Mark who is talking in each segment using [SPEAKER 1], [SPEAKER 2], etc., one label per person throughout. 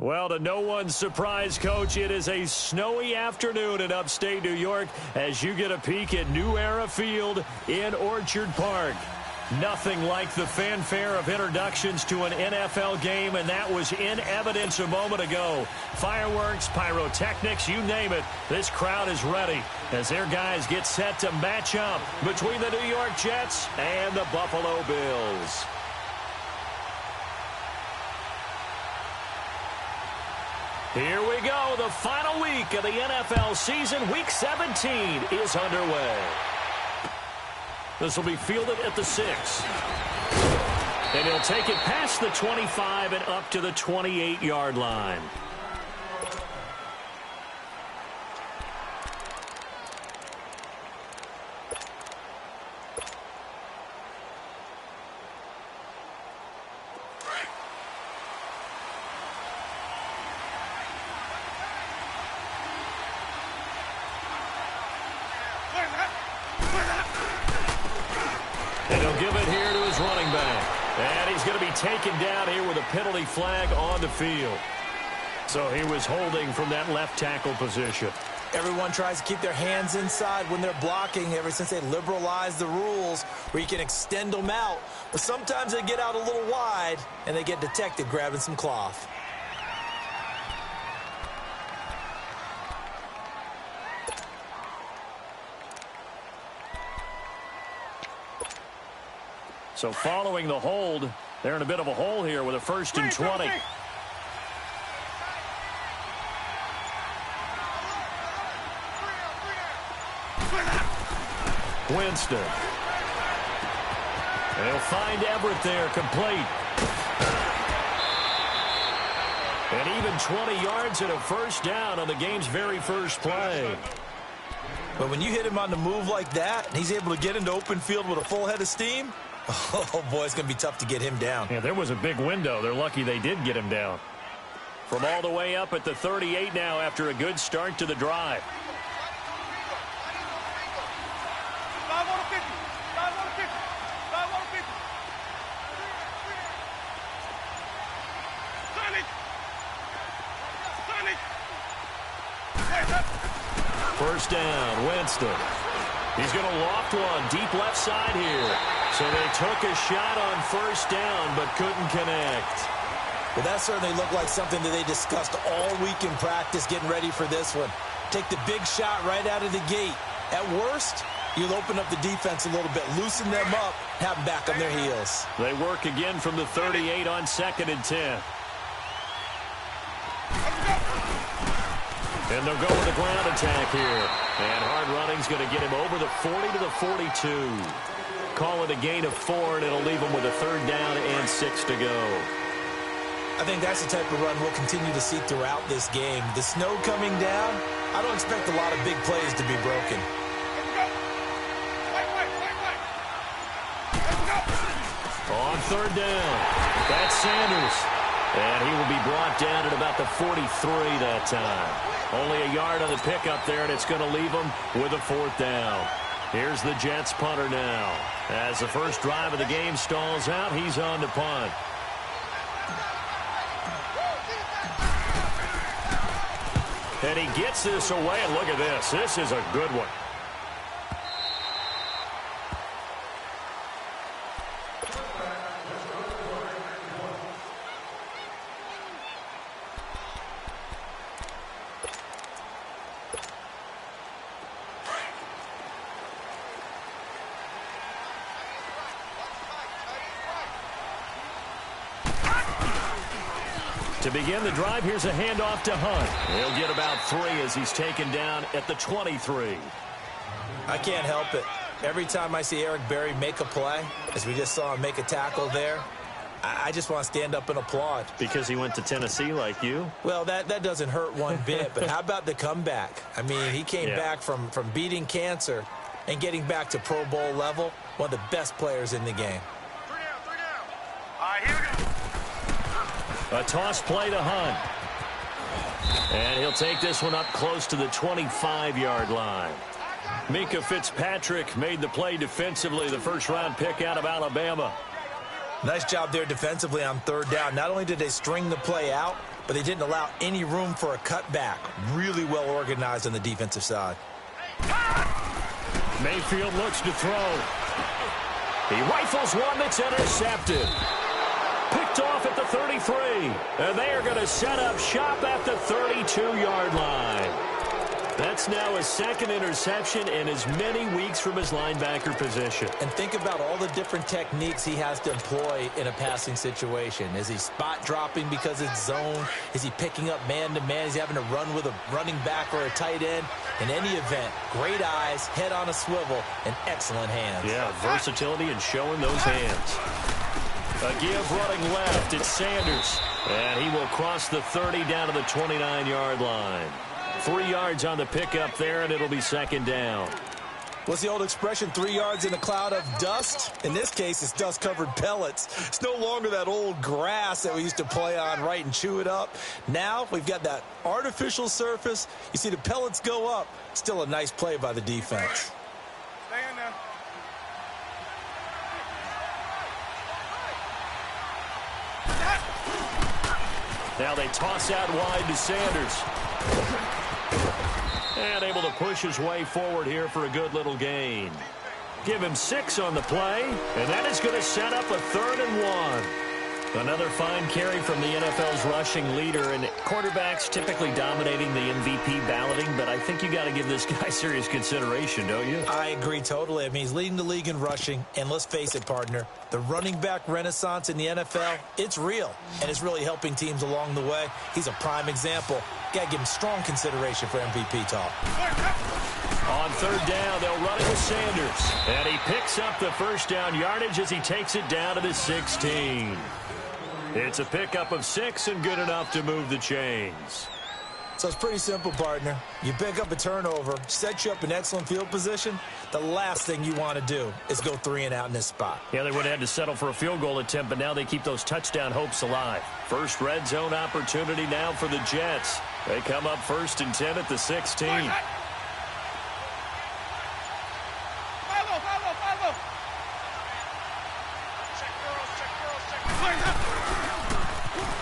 [SPEAKER 1] Well, to no one's surprise, Coach, it is a snowy afternoon in upstate New York as you get a peek at New Era Field in Orchard Park. Nothing like the fanfare of introductions to an NFL game, and that was in evidence a moment ago. Fireworks, pyrotechnics, you name it. This crowd is ready as their guys get set to match up between the New York Jets and the Buffalo Bills. Here we go. The final week of the NFL season. Week 17 is underway. This will be fielded at the 6. And he'll take it past the 25 and up to the 28-yard line. Taken down here with a penalty flag on the field. So he was holding from that left tackle position.
[SPEAKER 2] Everyone tries to keep their hands inside when they're blocking ever since they liberalized the rules where you can extend them out. But sometimes they get out a little wide and they get detected grabbing some cloth.
[SPEAKER 1] So following the hold, they're in a bit of a hole here with a 1st and 20. Winston. They'll find Everett there, complete. And even 20 yards and a 1st down on the game's very first play.
[SPEAKER 2] But when you hit him on the move like that, and he's able to get into open field with a full head of steam, oh, boy, it's going to be tough to get him down.
[SPEAKER 1] Yeah, there was a big window. They're lucky they did get him down. From all the way up at the 38 now after a good start to the drive. First down, Winston. He's going to loft one deep left side here. So they took a shot on 1st down but couldn't connect.
[SPEAKER 2] Well, that certainly looked like something that they discussed all week in practice getting ready for this one. Take the big shot right out of the gate. At worst, you'll open up the defense a little bit, loosen them up, have them back on their heels.
[SPEAKER 1] They work again from the 38 on 2nd and 10. And they'll go with a ground attack here. And hard running's going to get him over the 40 to the 42. Call it a gain of 4, and it'll leave him with a 3rd down and 6 to go.
[SPEAKER 2] I think that's the type of run we'll continue to see throughout this game. The snow coming down, I don't expect a lot of big plays to be broken.
[SPEAKER 1] On 3rd down, that's Sanders. And he will be brought down at about the 43 that time. Only a yard on the pickup there, and it's going to leave him with a 4th down. Here's the Jets punter now. As the first drive of the game stalls out, he's on to punt. And he gets this away, and look at this. This is a good one. To begin the drive, here's a handoff to Hunt. He'll get about 3 as he's taken down at the 23.
[SPEAKER 2] I can't help it. Every time I see Eric Berry make a play, as we just saw him make a tackle there, I just want to stand up and applaud.
[SPEAKER 1] Because he went to Tennessee like you?
[SPEAKER 2] Well, that doesn't hurt one bit, but how about the comeback? I mean, he came back from beating cancer and getting back to Pro Bowl level, one of the best players in the game.
[SPEAKER 3] 3 down, 3 down. All right, here we go.
[SPEAKER 1] A toss play to Hunt. And he'll take this one up close to the 25-yard line. Minkah Fitzpatrick made the play defensively, the first-round pick out of Alabama.
[SPEAKER 2] Nice job there defensively on third down. Not only did they string the play out, but they didn't allow any room for a cutback. Really well organized on the defensive side.
[SPEAKER 1] Mayfield looks to throw. He rifles one that's intercepted. Picked off at the 33. And they are going to set up shop at the 32-yard line. That's now his second interception in as many weeks from his linebacker position.
[SPEAKER 2] And think about all the different techniques he has to employ in a passing situation. Is he spot dropping because it's zone? Is he picking up man-to-man? Is he having to run with a running back or a tight end? In any event, great eyes, head on a swivel, and excellent hands.
[SPEAKER 1] Yeah, versatility and showing those hands. A give running left. It's Sanders. And he will cross the 30 down to the 29-yard line. 3 yards on the pickup there, and it'll be second down.
[SPEAKER 2] What's the old expression, 3 yards in a cloud of dust? In this case, it's dust-covered pellets. It's no longer that old grass that we used to play on, right, and chew it up. Now we've got that artificial surface. You see the pellets go up. Still a nice play by the defense.
[SPEAKER 3] Stay in there.
[SPEAKER 1] Now they toss out wide to Sanders. And able to push his way forward here for a good little gain. Give him 6 on the play, and that is going to set up a 3rd and 1. Another fine carry from the NFL's rushing leader, and quarterbacks typically dominating the MVP balloting, but I think you got to give this guy serious consideration, don't you?
[SPEAKER 2] I agree totally. I mean, he's leading the league in rushing, and let's face it, partner, the running back renaissance in the NFL, it's real, and it's really helping teams along the way. He's a prime example. Got to give him strong consideration for MVP talk.
[SPEAKER 1] On 3rd down, they'll run it with Sanders, and he picks up the first down yardage as he takes it down to the 16. It's a pickup of 6 and good enough to move the chains.
[SPEAKER 2] So it's pretty simple, partner. You pick up a turnover, set you up in excellent field position. The last thing you want to do is go 3 and out in this spot.
[SPEAKER 1] Yeah, they would have had to settle for a field goal attempt, but now they keep those touchdown hopes alive. First red zone opportunity now for the Jets. They come up 1st and 10 at the 16.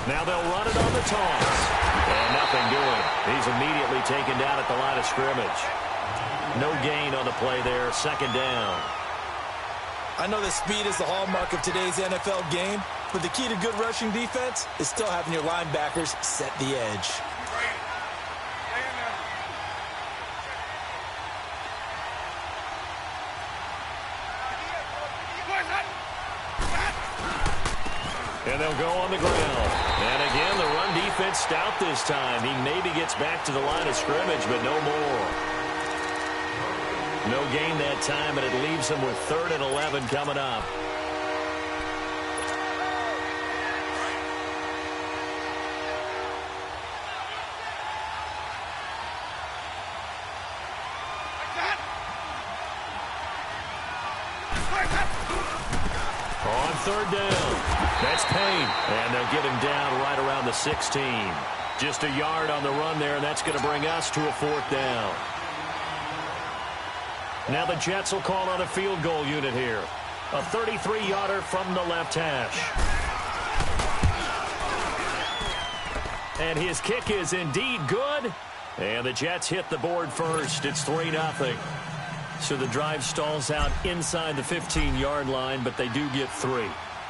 [SPEAKER 1] Now they'll run it on the toss. And nothing doing. He's immediately taken down at the line of scrimmage. No gain on the play there. 2nd down.
[SPEAKER 2] I know that speed is the hallmark of today's NFL game, but the key to good rushing defense is still having your linebackers set the edge.
[SPEAKER 1] And they'll go on the ground. And again, the run defense stout this time. He maybe gets back to the line of scrimmage, but no more. No gain that time, and it leaves him with 3rd and 11 coming up. On 3rd down. That's Payne, and they'll get him down right around the 16. Just a yard on the run there, and that's going to bring us to a 4th down. Now the Jets will call on a field goal unit here. A 33-yarder from the left hash. And his kick is indeed good. And the Jets hit the board first. It's 3-0. So the drive stalls out inside the 15-yard line, but they do get 3.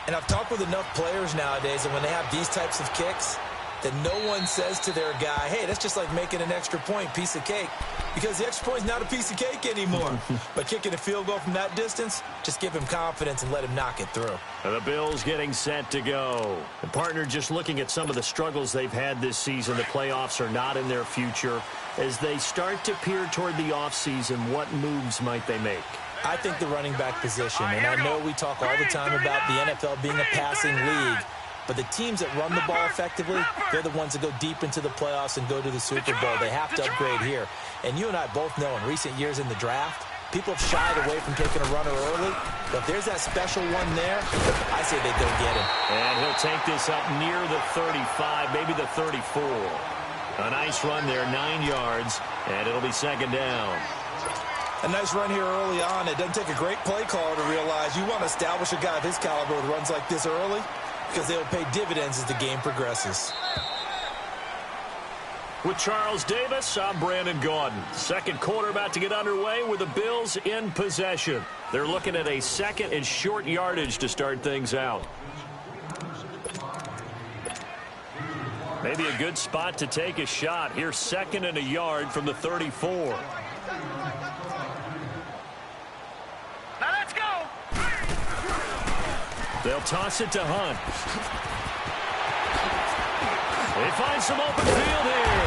[SPEAKER 2] And I've talked with enough players nowadays, and when they have these types of kicks, that no one says to their guy, hey, that's just like making an extra point, piece of cake. Because the extra point is not a piece of cake anymore. But kicking a field goal from that distance, just give him confidence and let him knock it through.
[SPEAKER 1] The Bills getting set to go. And partner, just looking at some of the struggles they've had this season, the playoffs are not in their future. As they start to peer toward the offseason, what moves might they make?
[SPEAKER 2] I think the running back position, and I know we talk all the time about the NFL being a passing league, but the teams that run the ball effectively, they're the ones that go deep into the playoffs and go to the Super Bowl. They have to upgrade here. And you and I both know in recent years in the draft, people have shied away from taking a runner early, but if there's that special one there, I say they go get him.
[SPEAKER 1] And he'll take this up near the 35, maybe the 34. A nice run there, 9 yards, and it'll be 2nd down.
[SPEAKER 2] A nice run here early on. It doesn't take a great play caller to realize you want to establish a guy of his caliber with runs like this early because they'll pay dividends as the game progresses.
[SPEAKER 1] With Charles Davis, I'm Brandon Gaudin. Second quarter about to get underway with the Bills in possession. They're looking at a second and short yardage to start things out. Maybe a good spot to take a shot. Here's second and a yard from the 34.
[SPEAKER 3] Now let's go.
[SPEAKER 1] They'll toss it to Hunt. They find some open field here.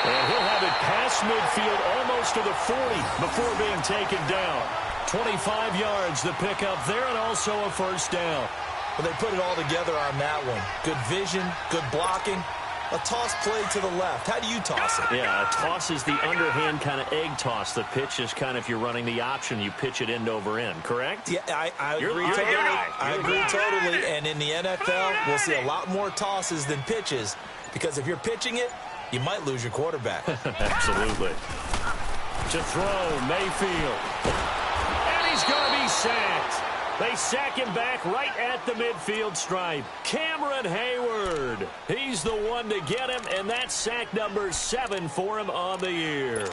[SPEAKER 1] And he'll have it past midfield almost to the 40 before being taken down. 25 yards the pickup there and also a first down.
[SPEAKER 2] Well, they put it all together on that one. Good vision, good blocking. A toss play to the left. How do you toss it?
[SPEAKER 1] Yeah, a toss is the underhand kind of egg toss. The pitch is kind of, if you're running the option, you pitch it end over end, correct?
[SPEAKER 2] Yeah, I agree
[SPEAKER 1] you're
[SPEAKER 2] totally.
[SPEAKER 1] I
[SPEAKER 2] agree totally. And in the NFL, we'll see a lot more tosses than pitches because if you're pitching it, you might lose your quarterback.
[SPEAKER 1] Absolutely. To throw, Mayfield. And he's going to be sacked. They sack him back right at the midfield stripe. Cameron Hayward. He's the one to get him, and that's sack number 7 for him on the year.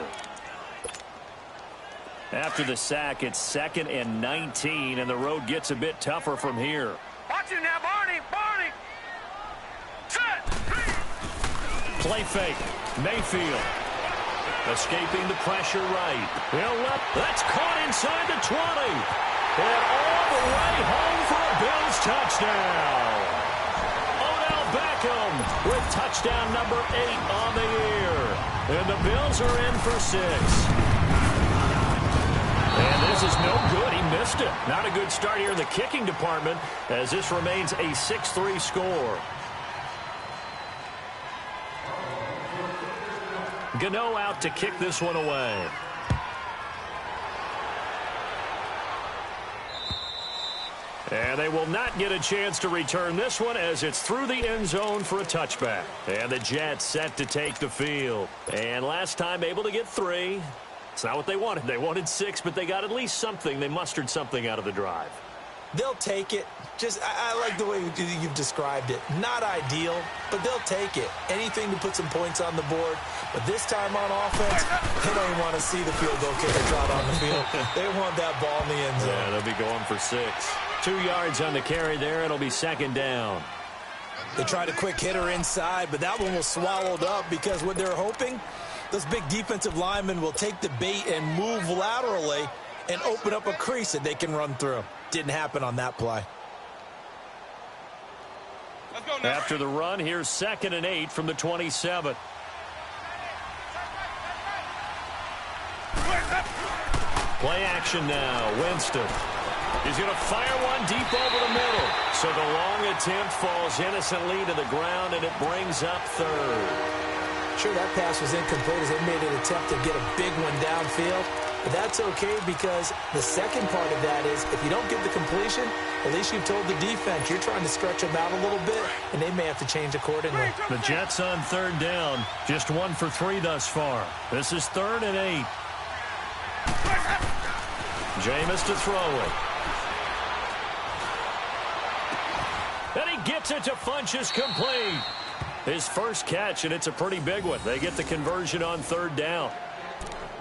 [SPEAKER 1] After the sack, it's 2nd and 19, and the road gets a bit tougher from here.
[SPEAKER 3] Watch it now, Barney. Barney. Set.
[SPEAKER 1] Play fake. Mayfield. Escaping the pressure right. That's caught inside the 20. And all the way home for a Bills touchdown. Odell Beckham with touchdown number 8 on the year. And the Bills are in for 6. And this is no good. He missed it. Not a good start here in the kicking department as this remains a 6-3 score. Gano out to kick this one away. And they will not get a chance to return this one as it's through the end zone for a touchback. And the Jets set to take the field. And last time able to get 3. It's not what they wanted. They wanted 6, but they got at least something. They mustered something out of the drive.
[SPEAKER 2] They'll take it. I like the way you've described it. Not ideal, but they'll take it. Anything to put some points on the board. But this time on offense, they don't even want to see the field goal kicker trot on the field. They want that ball in the end zone.
[SPEAKER 1] Yeah, they'll be going for 6. 2 yards on the carry there. It'll be 2nd down.
[SPEAKER 2] They tried a quick hitter inside, but that one was swallowed up because what they're hoping, those big defensive linemen will take the bait and move laterally and open up a crease that they can run through. Didn't happen on that play.
[SPEAKER 1] After the run, here's 2nd and 8 from the 27. Play action now. Winston. He's going to fire one deep over the middle. So the long attempt falls innocently to the ground, and it brings up 3rd.
[SPEAKER 2] Sure, that pass was incomplete as they made an attempt to get a big one downfield. But that's okay because the second part of that is if you don't get the completion, at least you've told the defense you're trying to stretch them out a little bit, and they may have to change accordingly.
[SPEAKER 1] The Jets on 3rd down. Just 1 for 3 thus far. This is 3rd and 8. Jameis to throw it. And he gets it to Funchess complete. His first catch, and it's a pretty big one. They get the conversion on 3rd down.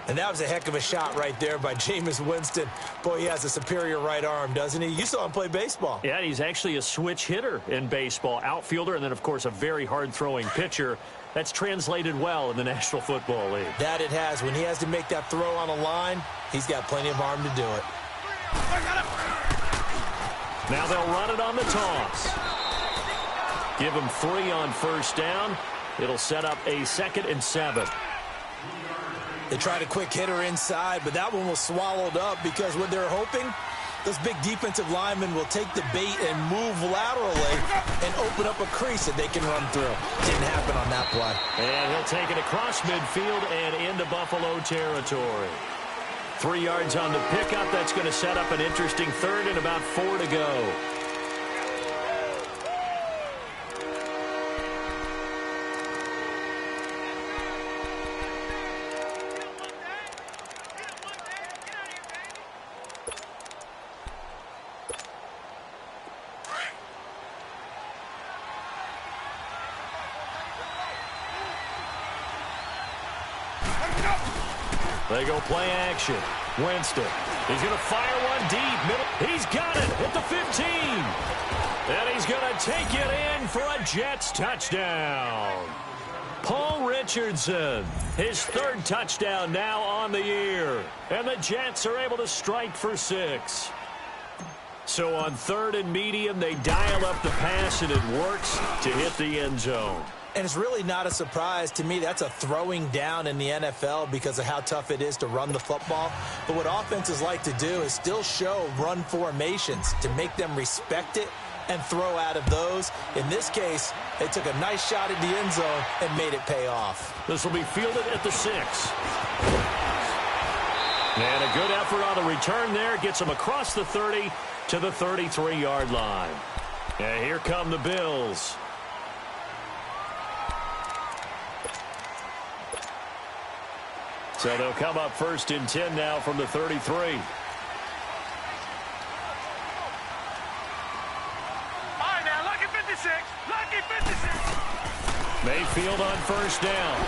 [SPEAKER 2] And that was a heck of a shot right there by Jameis Winston. Boy, he has a superior right arm, doesn't he? You saw him play baseball.
[SPEAKER 1] Yeah, he's actually a switch hitter in baseball. Outfielder, and then, of course, a very hard-throwing pitcher. That's translated well in the National Football League.
[SPEAKER 2] That it has. When he has to make that throw on a line, he's got plenty of arm to do it.
[SPEAKER 1] Now they'll run it on the toss. Give him 3 on 1st down. It'll set up a 2nd and 7.
[SPEAKER 2] They tried a quick hitter inside, but that one was swallowed up because what they're hoping, those big defensive linemen will take the bait and move laterally and open up a crease that they can run through. Didn't happen on that play.
[SPEAKER 1] And he'll take it across midfield and into Buffalo territory. 3 yards on the pickup. That's going to set up an interesting 3rd and about 4 to go. They go play action. Winston. He's going to fire one deep. Middle. He's got it at the 15. And he's going to take it in for a Jets touchdown. Paul Richardson, his third touchdown now on the year. And the Jets are able to strike for 6. So on 3rd and medium, they dial up the pass, and it works to hit the end zone.
[SPEAKER 2] And it's really not a surprise to me. That's a throwing down in the NFL because of how tough it is to run the football. But what offenses like to do is still show run formations to make them respect it and throw out of those. In this case, they took a nice shot at the end zone and made it pay off.
[SPEAKER 1] This will be fielded at the 6. And a good effort on the return there. Gets him across the 30 to the 33-yard line. And here come the Bills. So they'll come up 1st and 10 now from the 33.
[SPEAKER 3] All right, now, lucky 56. Lucky 56.
[SPEAKER 1] Mayfield on 1st down.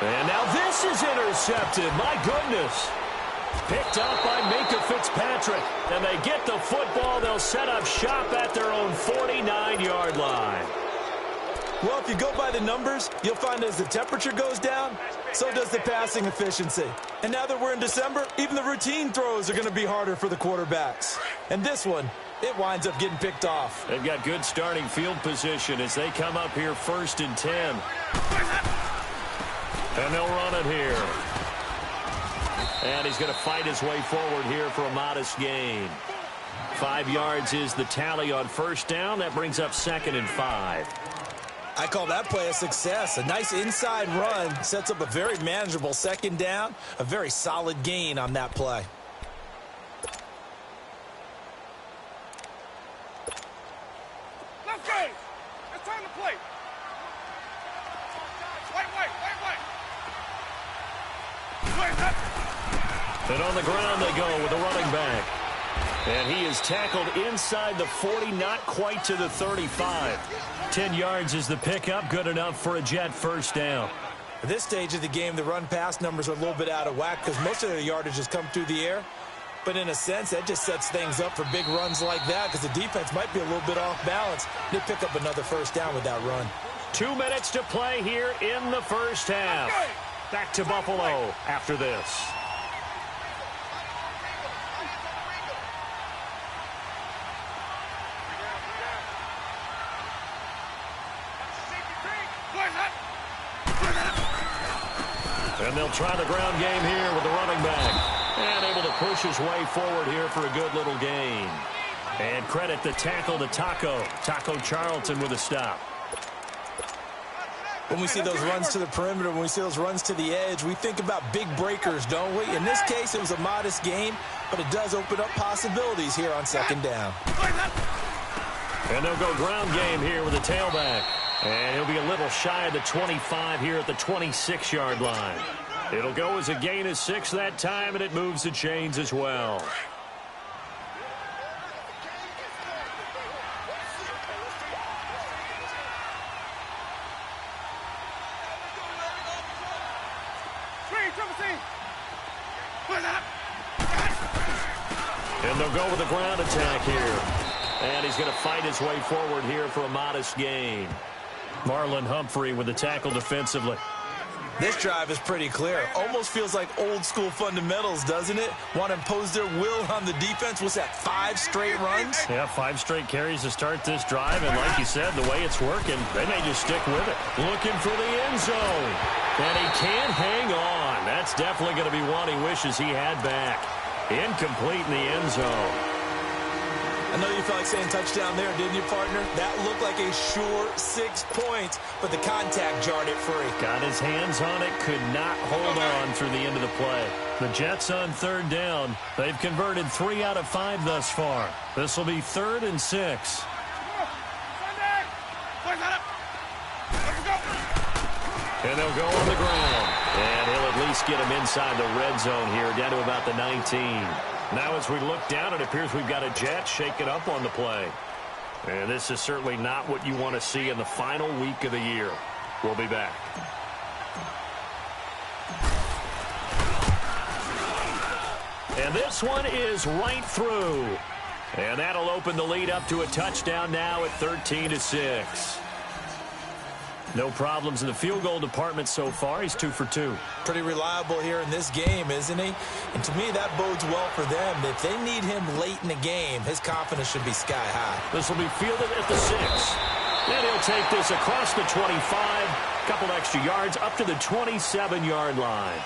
[SPEAKER 1] And now this is intercepted. My goodness. Picked up by Minkah Fitzpatrick. And they get the football. They'll set up shop at their own 49-yard line.
[SPEAKER 2] Well, if you go by the numbers, you'll find as the temperature goes down, so does the passing efficiency. And now that we're in December, even the routine throws are going to be harder for the quarterbacks. And this one, it winds up getting picked off.
[SPEAKER 1] They've got good starting field position as they come up here 1st and 10. And they'll run it here. And he's going to fight his way forward here for a modest gain. 5 yards is the tally on 1st down. That brings up 2nd and 5.
[SPEAKER 2] I call that play a success. A nice inside run sets up a very manageable 2nd down. A very solid gain on that play.
[SPEAKER 3] Let's go. It's time to play. Wait.
[SPEAKER 1] And on the ground they go with the running back. And he is tackled inside the 40, not quite to the 35. 10 yards is the pickup, good enough for a Jet 1st down.
[SPEAKER 2] At this stage of the game, the run-pass numbers are a little bit out of whack because most of their yardage has come through the air. But in a sense, that just sets things up for big runs like that because the defense might be a little bit off balance. They pick up another 1st down with that run.
[SPEAKER 1] 2 minutes to play here in the 1st half. Back to Buffalo after this. And they'll try the ground game here with the running back. And able to push his way forward here for a good little gain. And credit the tackle to Taco Charlton with a stop.
[SPEAKER 2] When we see those runs to the perimeter, when we see those runs to the edge, we think about big breakers, don't we? In this case, it was a modest gain, but it does open up possibilities here on 2nd down.
[SPEAKER 1] And they'll go ground game here with the tailback. And he'll be a little shy of the 25 here at the 26-yard line. It'll go as a gain of 6 that time, and it moves the chains as well. And they'll go with a ground attack here. And he's going to fight his way forward here for a modest gain. Marlon Humphrey with the tackle defensively.
[SPEAKER 2] This drive is pretty clear. Almost feels like old school fundamentals, doesn't it? Want to impose their will on the defense. What's that, 5 straight runs?
[SPEAKER 1] Yeah, 5 straight carries to start this drive. And like you said, the way it's working, they may just stick with it. Looking for the end zone. And he can't hang on. That's definitely going to be one he wishes he had back. Incomplete in the end zone.
[SPEAKER 2] I know you felt like saying touchdown there, didn't you, partner? That looked like a sure 6 points, but the contact jarred it free.
[SPEAKER 1] Got his hands on it, could not hold on through the end of the play. The Jets on 3rd down. They've converted 3 out of 5 thus far. This will be 3rd and 6. And they'll go on the ground. And he'll at least get him inside the red zone here, down to about the 19. Now as we look down, it appears we've got a Jet shaking up on the play. And this is certainly not what you want to see in the final week of the year. We'll be back. And this one is right through. And that'll open the lead up to a touchdown now at 13-6. No problems in the field goal department so far. He's 2 for 2.
[SPEAKER 2] Pretty reliable here in this game, isn't he? And to me, that bodes well for them. If they need him late in the game, his confidence should be sky high.
[SPEAKER 1] This will be fielded at the 6. And he'll take this across the 25. Couple extra yards up to the 27-yard line.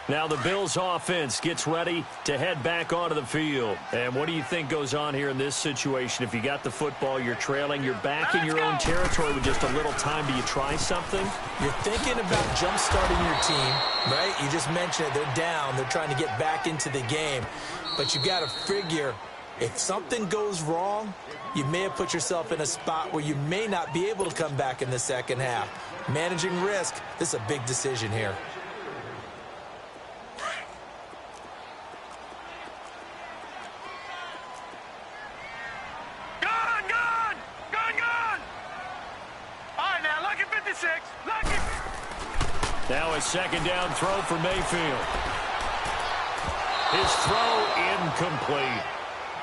[SPEAKER 1] Now the Bills offense gets ready to head back onto the field. And what do you think goes on here in this situation? If you got the football, you're trailing, you're back in your own territory with just a little time. Do you try something?
[SPEAKER 2] You're thinking about jump-starting your team, right? You just mentioned it. They're down. They're trying to get back into the game. But you got to figure if something goes wrong, you may have put yourself in a spot where you may not be able to come back in the second half. Managing risk, this is a big decision here.
[SPEAKER 1] Now a second down throw for Mayfield. His throw incomplete.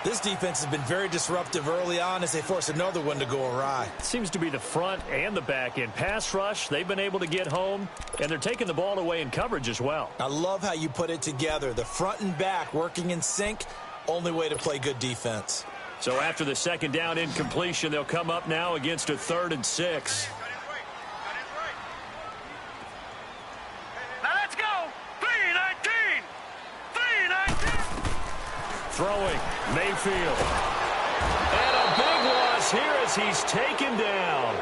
[SPEAKER 2] This defense has been very disruptive early on as they force another one to go awry.
[SPEAKER 1] Seems to be the front and the back end. Pass rush, they've been able to get home, and they're taking the ball away in coverage as well.
[SPEAKER 2] I love how you put it together. The front and back working in sync, only way to play good defense.
[SPEAKER 1] So after the second down incompletion, they'll come up now against a 3rd and 6. Throwing, Mayfield. And a big loss here as he's taken down.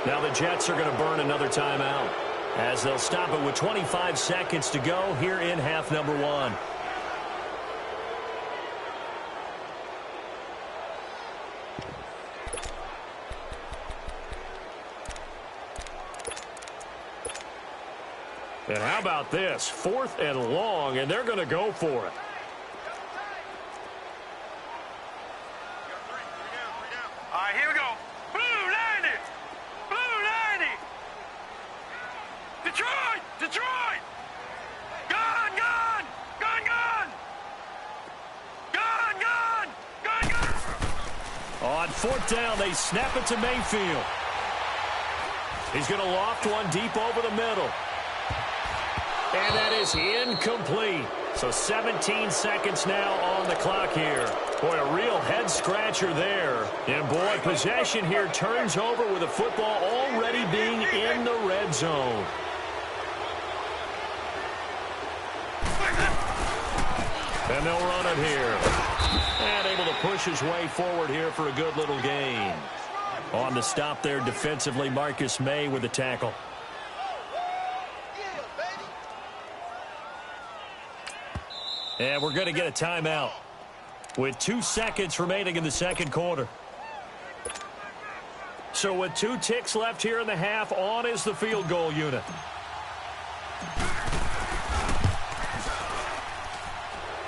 [SPEAKER 1] Now the Jets are going to burn another timeout as they'll stop it with 25 seconds to go here in half number 1. And how about this? 4th and long, and they're going to go for it.
[SPEAKER 3] Here we go. Blue 90. Blue 90. Detroit. Detroit. Gun, gun. Gun, gun. Gun, gun. Gun, gun.
[SPEAKER 1] On 4th down, they snap it to Mayfield. He's going to loft one deep over the middle. And that is incomplete. So 17 seconds now on the clock here. Boy, a real head-scratcher there. And, boy, possession here turns over with the football already being in the red zone. And they'll run it here. And able to push his way forward here for a good little gain. On the stop there defensively, Marcus May with the tackle. And we're going to get a timeout with 2 seconds remaining in the second quarter. So with 2 ticks left here in the half, on is the field goal unit.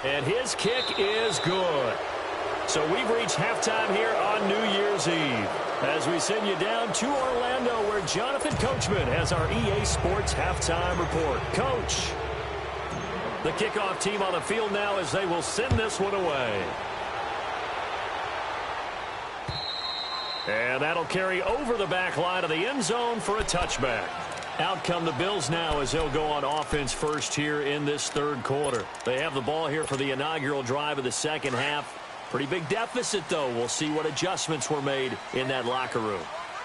[SPEAKER 1] And his kick is good. So we've reached halftime here on New Year's Eve as we send you down to Orlando where Jonathan Coachman has our EA Sports halftime report. Coach. The kickoff team on the field now as they will send this one away. And that'll carry over the back line of the end zone for a touchback. Out come the Bills now as they'll go on offense first here in this third quarter. They have the ball here for the inaugural drive of the second half. Pretty big deficit, though. We'll see what adjustments were made in that locker room.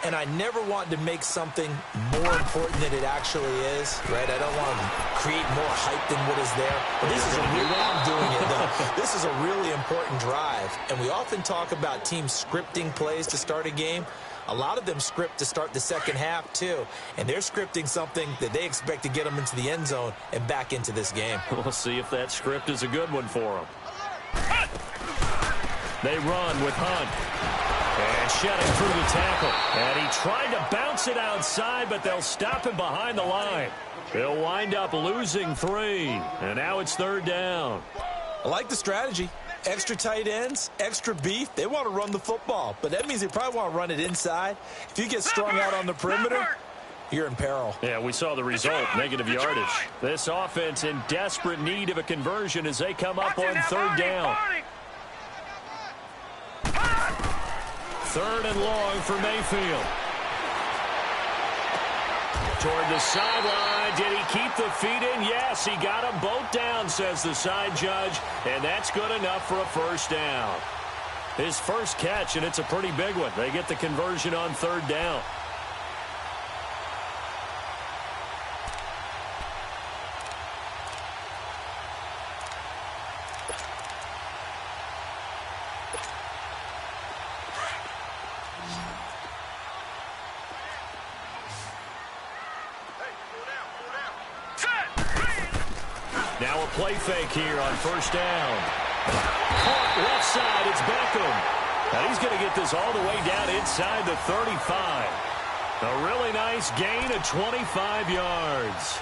[SPEAKER 2] And I never want to make something more important than it actually is, right? I don't want to create more hype than what is there. But this is I'm doing it, though. This is a really important drive. And we often talk about teams scripting plays to start a game. A lot of them script to start the second half, too. And they're scripting something that they expect to get them into the end zone and back into this game.
[SPEAKER 1] We'll see if that script is a good one for them. They run with Hunt. And shedding through the tackle. And he tried to bounce it outside, but they'll stop him behind the line. They'll wind up losing 3. And now it's 3rd down.
[SPEAKER 2] I like the strategy. Extra tight ends, extra beef. They want to run the football, but that means they probably want to run it inside. If you get strung out on the perimeter, you're in peril.
[SPEAKER 1] Yeah, we saw the result, negative yardage. This offense in desperate need of a conversion as they come up on 3rd down. 3rd and long for Mayfield. Toward the sideline. Did he keep the feet in? Yes, he got them both down, says the side judge. And that's good enough for a 1st down. His first catch, and it's a pretty big one. They get the conversion on 3rd down. Now a play fake here on 1st down. Caught left side, it's Beckham. And he's going to get this all the way down inside the 35. A really nice gain of 25 yards.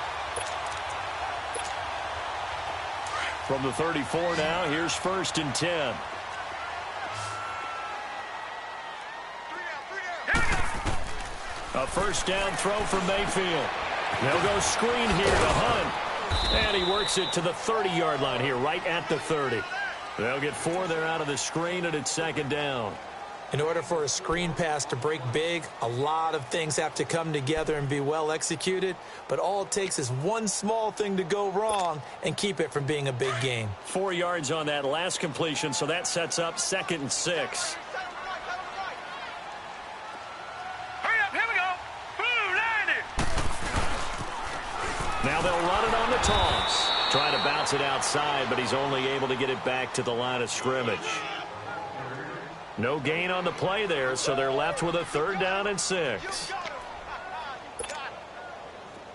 [SPEAKER 1] From the 34 now, here's 1st and 10. A 1st down throw for Mayfield. They'll go screen here to Hunt. And he works it to the 30-yard line here, right at the 30. They'll get 4 there out of the screen, and it's 2nd down.
[SPEAKER 2] In order for a screen pass to break big, a lot of things have to come together and be well executed. But all it takes is one small thing to go wrong and keep it from being a big game.
[SPEAKER 1] 4 yards on that last completion, so that sets up 2nd and 6. Now they'll run it on the toss. Trying to bounce it outside, but he's only able to get it back to the line of scrimmage. No gain on the play there, so they're left with a 3rd down and 6.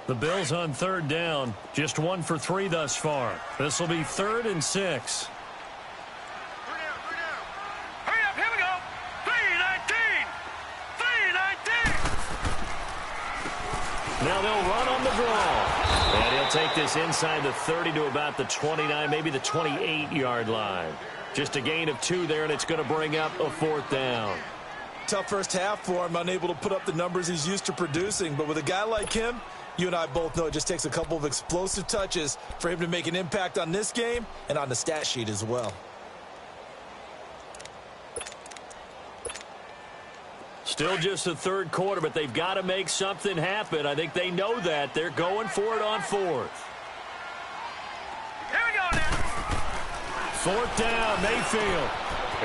[SPEAKER 1] The Bills on 3rd down, just 1 for 3 thus far. This will be 3rd and 6.
[SPEAKER 3] Hurry up, here we go. 3-19. 3-19.
[SPEAKER 1] Now they'll run on the draw. And he'll take this inside the 30 to about the 29, maybe the 28-yard line. Just a gain of 2 there, and it's going to bring up a 4th down.
[SPEAKER 2] Tough first half for him, unable to put up the numbers he's used to producing. But with a guy like him, you and I both know it just takes a couple of explosive touches for him to make an impact on this game and on the stat sheet as well.
[SPEAKER 1] Still just the 3rd quarter, but they've got to make something happen. I think they know that. They're going for it on 4th.
[SPEAKER 3] Here we go now.
[SPEAKER 1] 4th down, Mayfield.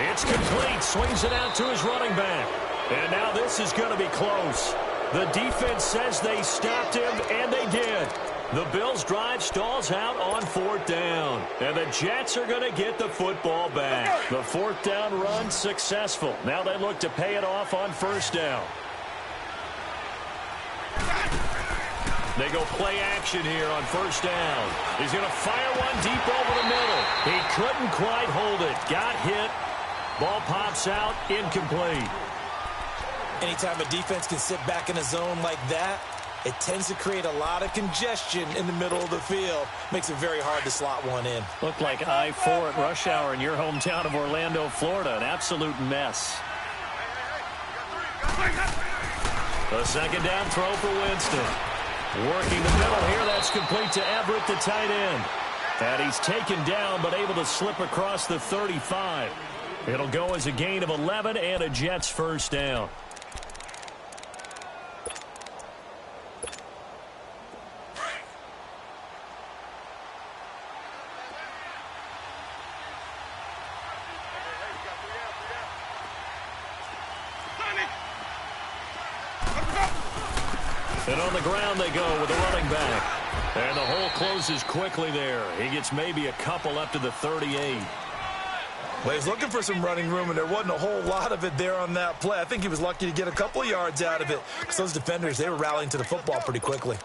[SPEAKER 1] It's complete. Swings it out to his running back. And now this is going to be close. The defense says they stopped him, and they did. The Bills' drive stalls out on 4th down. And the Jets are going to get the football back. The 4th down run successful. Now they look to pay it off on 1st down. They go play action here on 1st down. He's going to fire one deep over the middle. He couldn't quite hold it. Got hit. Ball pops out. Incomplete.
[SPEAKER 2] Anytime a defense can sit back in a zone like that, it tends to create a lot of congestion in the middle of the field. Makes it very hard to slot one in.
[SPEAKER 1] Looked like I-4 at rush hour in your hometown of Orlando, Florida. An absolute mess. A 2nd down throw for Winston. Working the middle here. That's complete to Everett, the tight end. And he's taken down, but able to slip across the 35. It'll go as a gain of 11 and a Jets 1st down. And on the ground they go with the running back. And the hole closes quickly there. He gets maybe a couple up to the 38.
[SPEAKER 2] Well, he's looking for some running room, and there wasn't a whole lot of it there on that play. I think he was lucky to get a couple of yards out of it because those defenders, they were rallying to the football pretty quickly.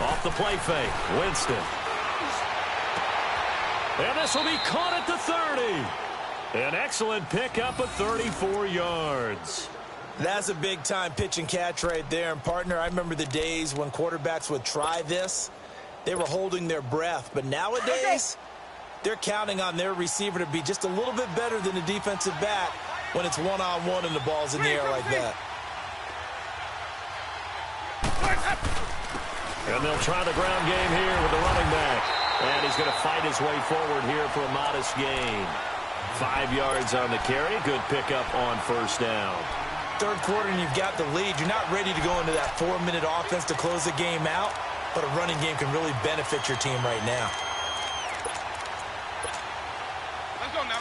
[SPEAKER 1] Off the play fake, Winston. And this will be caught at the 30. An excellent pickup of 34 yards.
[SPEAKER 2] That's a big-time pitch and catch right there. And, partner, I remember the days when quarterbacks would try this. They were holding their breath. But nowadays, they're counting on their receiver to be just a little bit better than the defensive back when it's one-on-one and the ball's in the air like that.
[SPEAKER 1] And they'll try the ground game here with the running back. And he's going to fight his way forward here for a modest gain. 5 yards on the carry. Good pickup on first down.
[SPEAKER 2] Third quarter and you've got the lead. You're not ready to go into that 4-minute offense to close the game out, but a running game can really benefit your team right now.
[SPEAKER 3] Let's go now.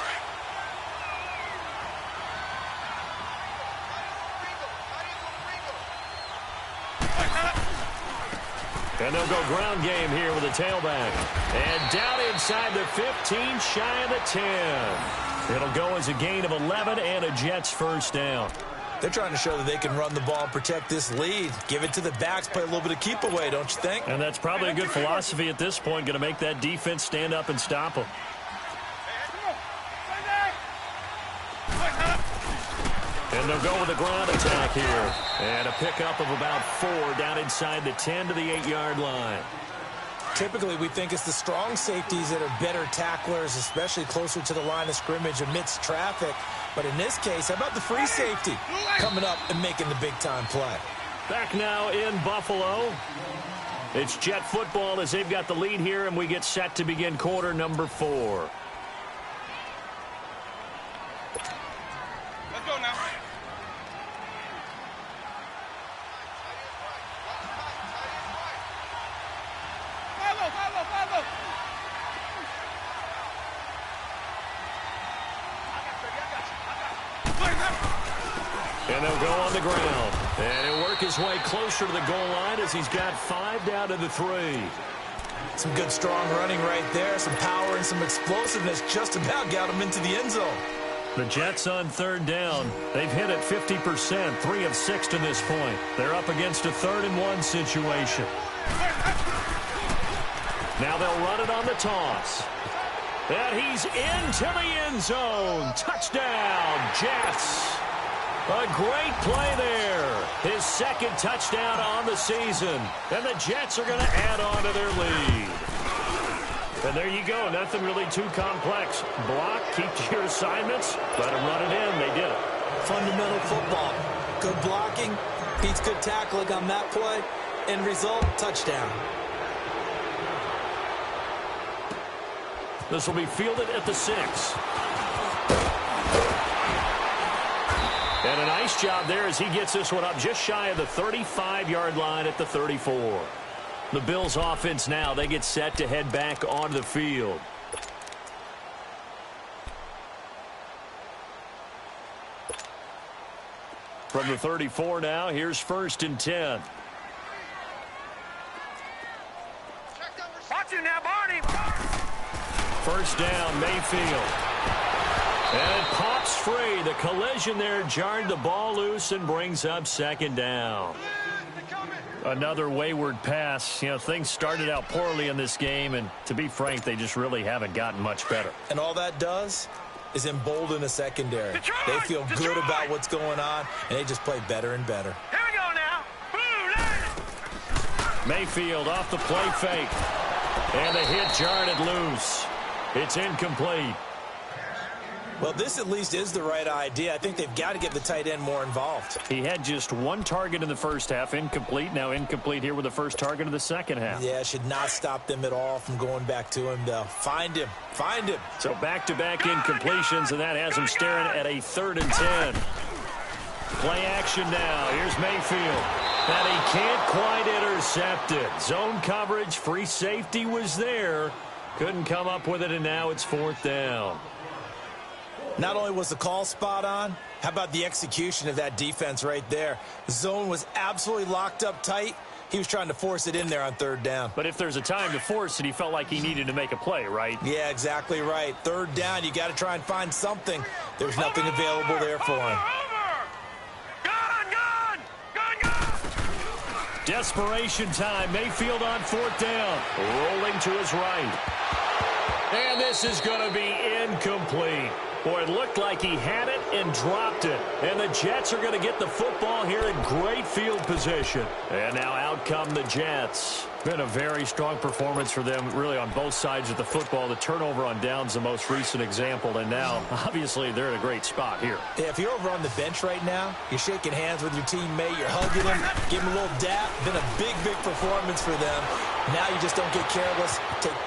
[SPEAKER 1] And they'll go ground game here with a tailback. And down inside the 15, shy of the 10. It'll go as a gain of 11 and a Jets first down.
[SPEAKER 2] They're trying to show that they can run the ball and protect this lead. Give it to the backs, play a little bit of keep away, don't you think?
[SPEAKER 1] And that's probably a good philosophy at this point, going to make that defense stand up and stop them. And they'll go with a ground attack here. And a pickup of about 4 down inside the 10 to the 8-yard line.
[SPEAKER 2] Typically, we think it's the strong safeties that are better tacklers, especially closer to the line of scrimmage amidst traffic. But in this case, how about the free safety coming up and making the big-time play?
[SPEAKER 1] Back now in Buffalo. It's Jet football as they've got the lead here, and we get set to begin quarter number 4.
[SPEAKER 3] Let's go now. Follow.
[SPEAKER 1] And they'll go on the ground. And he'll work his way closer to the goal line as he's got 5 down to the 3.
[SPEAKER 2] Some good, strong running right there. Some power and some explosiveness just about got him into the end zone.
[SPEAKER 1] The Jets on third down. They've hit it 50%, 3 of 6 to this point. They're up against a 3rd-and-1 situation. Now they'll run it on the toss. And he's into the end zone. Touchdown, Jets. A great play there. His 2nd touchdown on the season. And the Jets are going to add on to their lead. And there you go. Nothing really too complex. Block, keep to your assignments, let them run it in. They did it.
[SPEAKER 2] Fundamental football. Good blocking, beats good tackling on that play. End result, touchdown.
[SPEAKER 1] This will be fielded at the 6. And a nice job there as he gets this one up just shy of the 35-yard line at the 34. The Bills offense now, they get set to head back onto the field. From the 34 now, here's 1st and 10.
[SPEAKER 3] Watch you now, Barney.
[SPEAKER 1] First down, Mayfield. And it pops free. The collision there jarred the ball loose and brings up 2nd down. Another wayward pass. You know, things started out poorly in this game, and to be frank, they just really haven't gotten much better.
[SPEAKER 2] And all that does is embolden the secondary. They feel good about what's going on, and they just play better and better.
[SPEAKER 3] Here we go now.
[SPEAKER 1] Mayfield off the play fake. And the hit jarred it loose. It's incomplete.
[SPEAKER 2] Well, this at least is the right idea. I think they've got to get the tight end more involved.
[SPEAKER 1] He had just 1 target in the first half, incomplete. Now incomplete here with the first target of the second half.
[SPEAKER 2] Yeah, should not stop them at all from going back to him, though. Find him.
[SPEAKER 1] So back-to-back incompletions, and that has him staring at a 3rd and 10. Play action now. Here's Mayfield. And he can't quite intercept it. Zone coverage, free safety was there. Couldn't come up with it, and now it's 4th down.
[SPEAKER 2] Not only was the call spot on, how about the execution of that defense right there? The zone was absolutely locked up tight. He was trying to force it in there on 3rd down.
[SPEAKER 1] But if there's a time to force it, he felt like he needed to make a play, right?
[SPEAKER 2] Yeah, exactly right. 3rd down, you got to try and find something. There's nothing available there for him.
[SPEAKER 1] Desperation time. Mayfield on 4th down. Rolling to his right. And this is going to be incomplete. Boy, it looked like he had it and dropped it. And the Jets are going to get the football here in great field position. And now out come the Jets. Been a very strong performance for them, really, on both sides of the football. The turnover on downs, the most recent example. And now, obviously, they're in a great spot here.
[SPEAKER 2] Yeah, if you're over on the bench right now, you're shaking hands with your teammate, you're hugging him, give him a little dap. Been a big, big performance for them. Now you just don't get careless.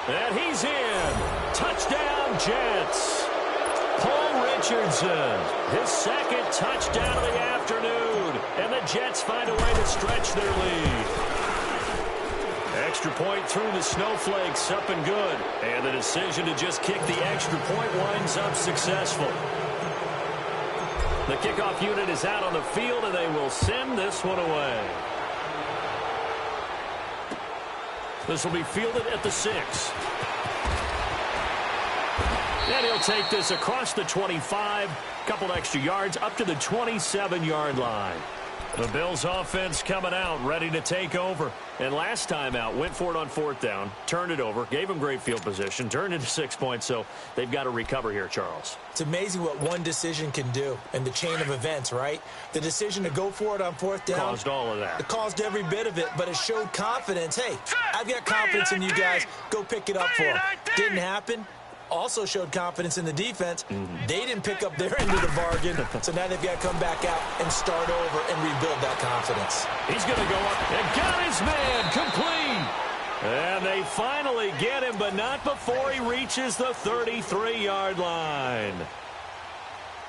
[SPEAKER 1] And he's in. Touchdown, Jets. Paul Richardson, his 2nd touchdown of the afternoon. And the Jets find a way to stretch their lead. Extra point through the snowflakes, up and good. And the decision to just kick the extra point winds up successful. The kickoff unit is out on the field, and they will send this one away. This will be fielded at the 6. And he'll take this across the 25, couple extra yards, up to the 27-yard line. The Bills offense coming out, ready to take over. And last time out, went for it on 4th down, turned it over, gave them great field position, turned into 6 points, so they've got to recover here, Charles.
[SPEAKER 2] It's amazing what one decision can do in the chain of events, right? The decision to go for it on 4th down
[SPEAKER 1] caused all of that.
[SPEAKER 2] It caused every bit of it, but it showed confidence. Hey, I've got confidence in you guys. Go pick it up for them. Didn't happen. Also showed confidence in the defense. They didn't pick up their end of the bargain, so now they've got to come back out and start over and rebuild that confidence.
[SPEAKER 1] He's going to go up and got his man complete. And they finally get him, but not before he reaches the 33-yard line.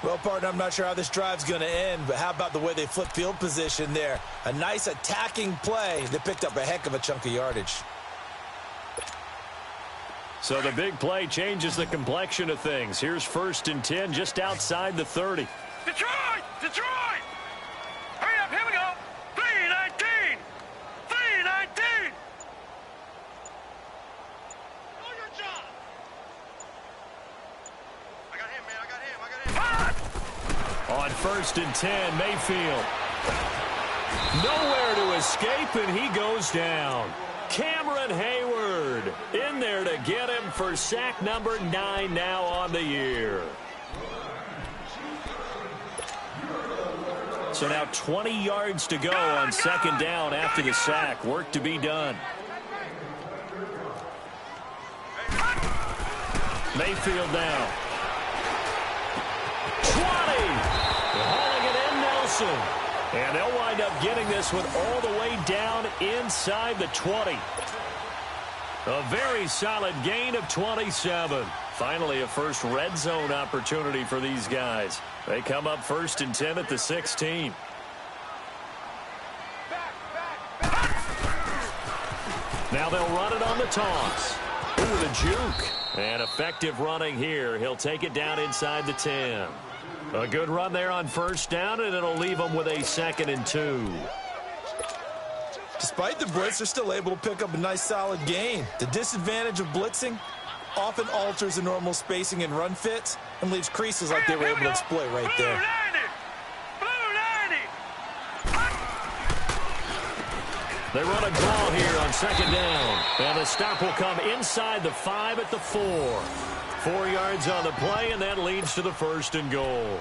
[SPEAKER 2] Well, partner, I'm not sure how this drive's going to end, but how about the way they flip field position there? A nice attacking play that picked up a heck of a chunk of yardage.
[SPEAKER 1] So the big play changes the complexion of things. Here's 1st and 10 just outside the 30.
[SPEAKER 3] Detroit! Detroit! Hurry up, here we go! 3-19! 3-19! Do your job! I got him, man, I got him!
[SPEAKER 1] On 1st and 10, Mayfield. Nowhere to escape, and he goes down. Cameron Hayward in there to get him for sack number 9 now on the year. So now 20 yards to go on 2nd down after the sack. Work to be done. Mayfield now. 20. Hauling it in, Nelson. And they'll wind up getting this one all the way down inside the 20. A very solid gain of 27. Finally, a first red zone opportunity for these guys. They come up 1st and 10 at the 16. Now they'll run it on the toss. Ooh, the juke. And effective running here. He'll take it down inside the 10. A good run there on 1st down, and it'll leave them with a 2nd and 2.
[SPEAKER 2] Despite the blitz, they're still able to pick up a nice, solid gain. The disadvantage of blitzing often alters the normal spacing and run fits and leaves creases like they were able to exploit right there.
[SPEAKER 1] They run a draw here on 2nd down. And the stop will come inside the 5 at the 4. 4 yards on the play, and that leads to the 1st and goal.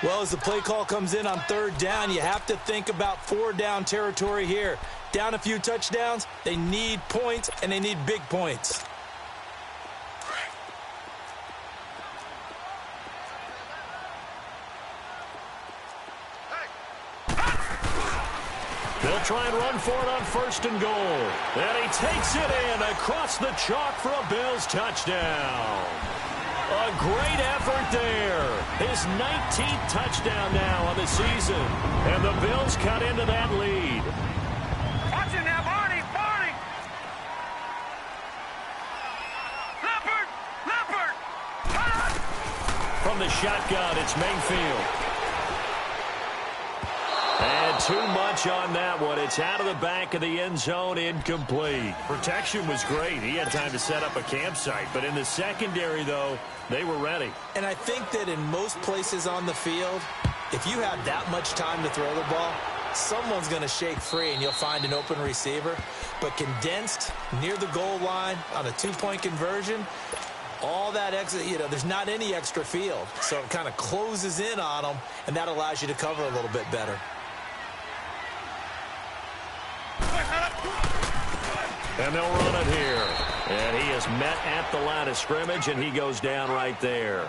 [SPEAKER 2] Well, as the play call comes in on 3rd down, you have to think about 4-down territory here. Down a few touchdowns, they need points, and they need big points.
[SPEAKER 1] They'll try and run for it on 1st and goal. And he takes it in across the chalk for a Bills touchdown. A great effort there. His 19th touchdown now on the season. And the Bills cut into that lead. from the shotgun, it's Mayfield. And too much on that one. It's out of the back of the end zone, incomplete. Protection was great. He had time to set up a campsite. But in the secondary, though, they were ready.
[SPEAKER 2] And I think that in most places on the field, if you have that much time to throw the ball, someone's going to shake free and you'll find an open receiver. But condensed near the goal line on a two-point conversion, all that extra, there's not any extra field. So it kind of closes in on them, and that allows you to cover a little bit better.
[SPEAKER 1] And they'll run it here. And he is met at the line of scrimmage, and he goes down right there.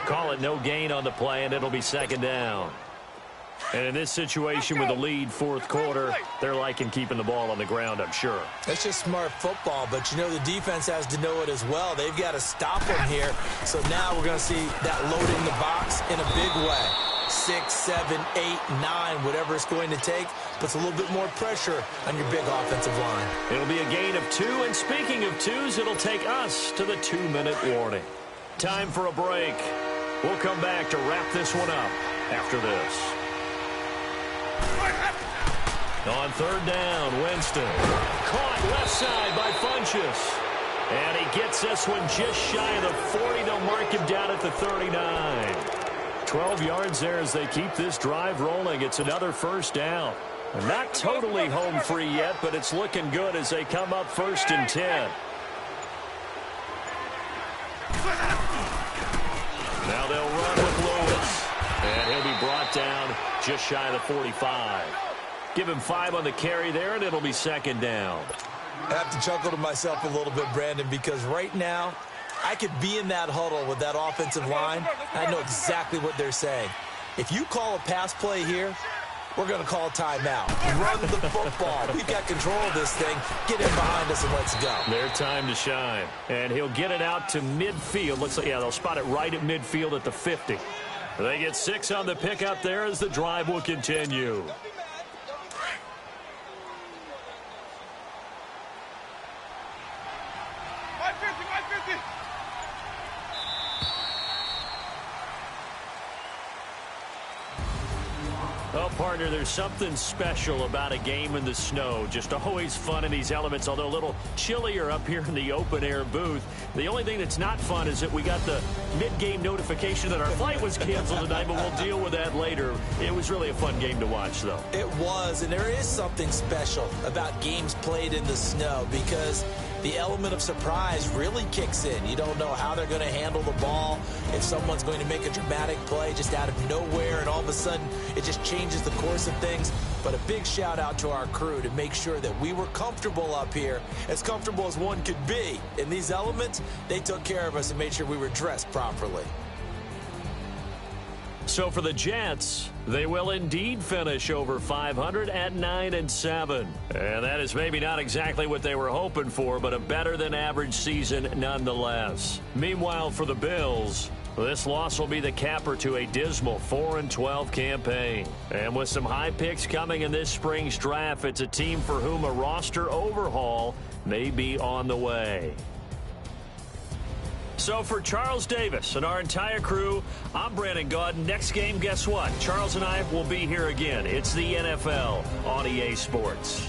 [SPEAKER 1] Call it no gain on the play, and it'll be second down. And in this situation with the lead fourth quarter, they're liking keeping the ball on the ground, I'm sure.
[SPEAKER 2] That's just smart football, but the defense has to know it as well. They've got to stop them here. So now we're going to see that loading the box in a big way. 6, 7, 8, 9, whatever it's going to take, puts a little bit more pressure on your big offensive line.
[SPEAKER 1] It'll be a gain of 2, and speaking of 2s, it'll take us to the 2-minute warning. Time for a break. We'll come back to wrap this one up after this. On third down, Winston. Caught left side by Funchess. And he gets this one just shy of the 40. They'll mark him down at the 39. 12 yards there as they keep this drive rolling. It's another first down. Not totally home free yet, but it's looking good as they come up 1st and 10. Now they'll run with Lewis. And he'll be brought down just shy of the 45. Give him 5 on the carry there, and it'll be second down.
[SPEAKER 2] I have to chuckle to myself a little bit, Brandon, because right now, I could be in that huddle with that offensive line. I know exactly what they're saying. If you call a pass play here, we're going to call a timeout. Run the football. We've got control of this thing. Get in behind us and let's go.
[SPEAKER 1] Their time to shine. And he'll get it out to midfield. Looks like, they'll spot it right at midfield at the 50. They get 6 on the pickup there as the drive will continue. Oh, partner, there's something special about a game in the snow. Just always fun in these elements, although a little chillier up here in the open-air booth. The only thing that's not fun is that we got the mid-game notification that our flight was canceled tonight, but we'll deal with that later. It was really a fun game to watch, though.
[SPEAKER 2] It was, and there is something special about games played in the snow because the element of surprise really kicks in. You don't know how they're going to handle the ball, if someone's going to make a dramatic play just out of nowhere, and all of a sudden it just changes the course of things. But a big shout out to our crew to make sure that we were comfortable up here, as comfortable as one could be. In these elements, they took care of us and made sure we were dressed properly.
[SPEAKER 1] So for the Jets, they will indeed finish over 500 at 9-7. And that is maybe not exactly what they were hoping for, but a better than average season nonetheless. Meanwhile, for the Bills, this loss will be the capper to a dismal 4-12 campaign. And with some high picks coming in this spring's draft, it's a team for whom a roster overhaul may be on the way. So for Charles Davis and our entire crew, I'm Brandon Gaudin. Next game, guess what? Charles and I will be here again. It's the NFL on EA Sports.